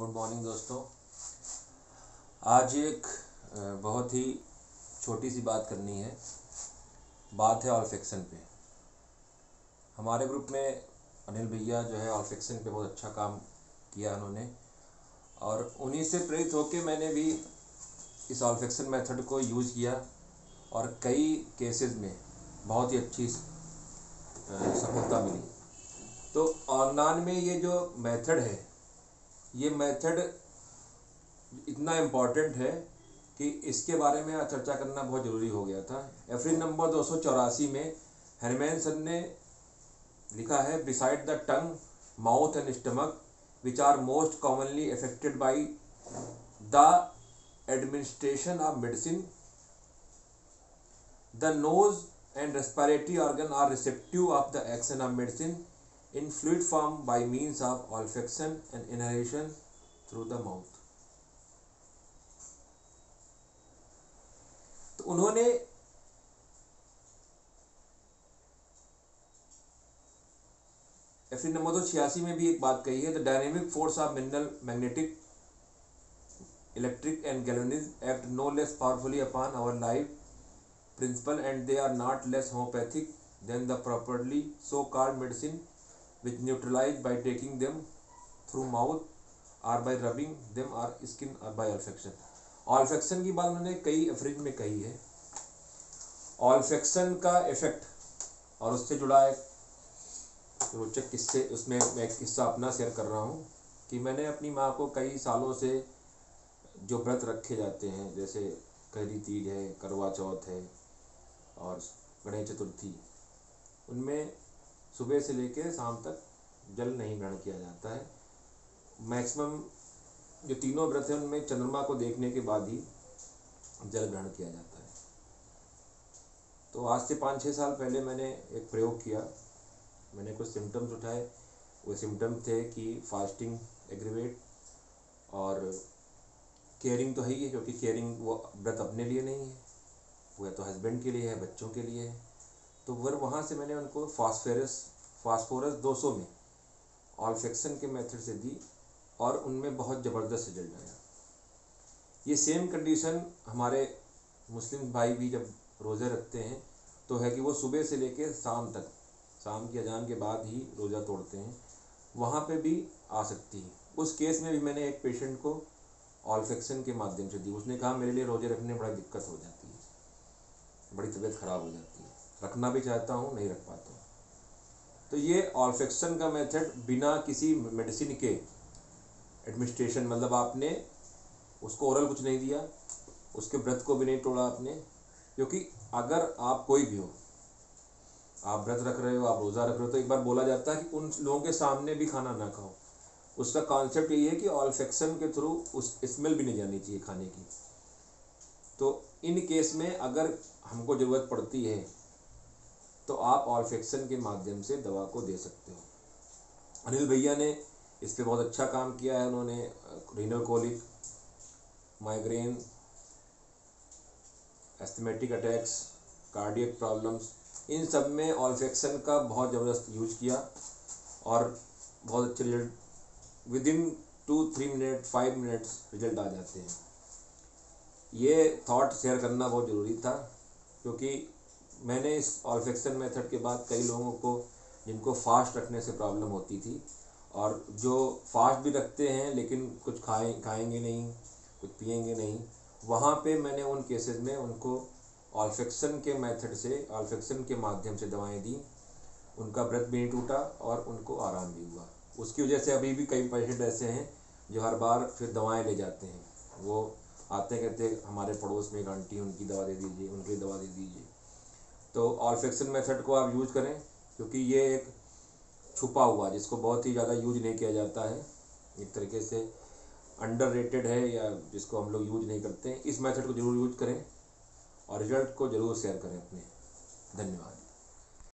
Good morning दोस्तों। आज एक बहुत ही छोटी सी बात करनी है। बात है ऑल्फैक्सन पे। हमारे ग्रुप में अनिल भैया जो है ऑल्फैक्सन पे बहुत अच्छा काम किया उन्होंने, और उन्हीं से प्रेरित होकर मैंने भी इस ऑल्फैक्सन मेथड को यूज़ किया और कई केसेस में बहुत ही अच्छी सफलता मिली। तो ऑर्गन में ये जो मेथड है, ये मेथड इतना इम्पॉर्टेंट है कि इसके बारे में चर्चा करना बहुत ज़रूरी हो गया था। एफरी नंबर 284 में हेरमैनसन ने लिखा है, beside the tongue, mouth and stomach which are most commonly affected by the administration of medicine, the nose and respiratory organ are receptive of the action of medicine in fluid form by means of olfaction and inhalation through the mouth। तो उन्होंने एफरी number 286 में भी एक बात कही है, the dynamic force of mineral, magnetic, electric and galvanic act no less powerfully upon our life principle, and they are not less homeopathic than the properly so called medicine which neutralize by taking them through mouth or by rubbing them or skin or by olfaction। olfaction की बात उन्होंने कई एफरेज में कही है। olfaction का effect और उससे जुड़ा एक रोचक किस्से, उसमें मैं एक किस्सा अपना शेयर कर रहा हूँ कि मैंने अपनी माँ को कई सालों से जो व्रत रखे जाते हैं, जैसे कहरी तीज है, करवा चौथ है और गणेश चतुर्थी, उनमें सुबह से लेकर शाम तक जल नहीं ग्रहण किया जाता है। मैक्सिमम जो तीनों व्रत हैं उनमें चंद्रमा को देखने के बाद ही जल ग्रहण किया जाता है। तो आज से 5-6 साल पहले मैंने एक प्रयोग किया। मैंने कुछ सिम्टम्स उठाए। वो सिम्टम्स थे कि फास्टिंग एग्रीवेट और केयरिंग तो है ही है, क्योंकि केयरिंग वो व्रत अपने लिए नहीं है, वो या तो हस्बैंड के लिए है, बच्चों के लिए है। तो वहाँ से मैंने उनको फास्फोरस 200 में ऑल्फैक्सन के मेथड से दी और उनमें बहुत ज़बरदस्त रिजल्ट आया। ये सेम कंडीशन हमारे मुस्लिम भाई भी जब रोज़े रखते हैं तो है कि वो सुबह से लेकर शाम तक, शाम की अजान के बाद ही रोज़ा तोड़ते हैं, वहाँ पे भी आ सकती है। उस केस में भी मैंने एक पेशेंट को ऑल्फैक्सन के माध्यम से दी। उसने कहा मेरे लिए रोज़े रखने में बड़ा दिक्कत हो जाती है, बड़ी तबीयत ख़राब हो जाती है, रखना भी चाहता हूँ, नहीं रख पाता हूँ। तो ये ऑल्फैक्सन का मेथड बिना किसी मेडिसिन के एडमिनिस्ट्रेशन, मतलब आपने उसको ओरल कुछ नहीं दिया, उसके व्रत को भी नहीं तोड़ा आपने, क्योंकि अगर आप कोई भी हो, आप व्रत रख रहे हो, आप रोज़ा रख रहे हो, तो एक बार बोला जाता है कि उन लोगों के सामने भी खाना ना खाओ। उसका कॉन्सेप्ट ये है कि ऑल्फैक्सन के थ्रू उस स्मेल भी नहीं जानी चाहिए खाने की। तो इन केस में अगर हमको ज़रूरत पड़ती है तो आप ऑल्फैक्सन के माध्यम से दवा को दे सकते हो। अनिल भैया ने इस पर बहुत अच्छा काम किया है। उन्होंने renal colic, migraine, asthmatic attacks, cardiac problems, इन सब में ऑल्फैक्सन का बहुत ज़बरदस्त यूज किया और बहुत अच्छे result within 2-3 minute, 5 minutes result आ जाते हैं। ये थॉट शेयर करना बहुत ज़रूरी था, क्योंकि मैंने इस ऑल्फैक्सन मेथड के बाद कई लोगों को, जिनको फास्ट रखने से प्रॉब्लम होती थी और जो फास्ट भी रखते हैं लेकिन कुछ खाएंगे नहीं, कुछ पिएंगे नहीं, वहाँ पे मैंने उन केसेस में उनको ऑल्फैक्सन के मेथड से, ऑल्फैक्सन के माध्यम से दवाएं दी। उनका व्रत भी नहीं टूटा और उनको आराम भी हुआ। उसकी वजह से अभी भी कई पेशेंट ऐसे हैं जो हर बार फिर दवाएं ले जाते हैं। वो आते कहते हमारे पड़ोस में एक आंटी है, उनकी दवा दे दीजिए, उनकी दवा दे दीजिए। तो ऑल्फैक्सन मेथड को आप यूज़ करें, क्योंकि ये एक छुपा हुआ, जिसको बहुत ही ज़्यादा यूज नहीं किया जाता है, एक तरीके से अंडररेटेड है, या जिसको हम लोग यूज नहीं करते हैं। इस मेथड को ज़रूर यूज करें और रिजल्ट को ज़रूर शेयर करें अपने। धन्यवाद।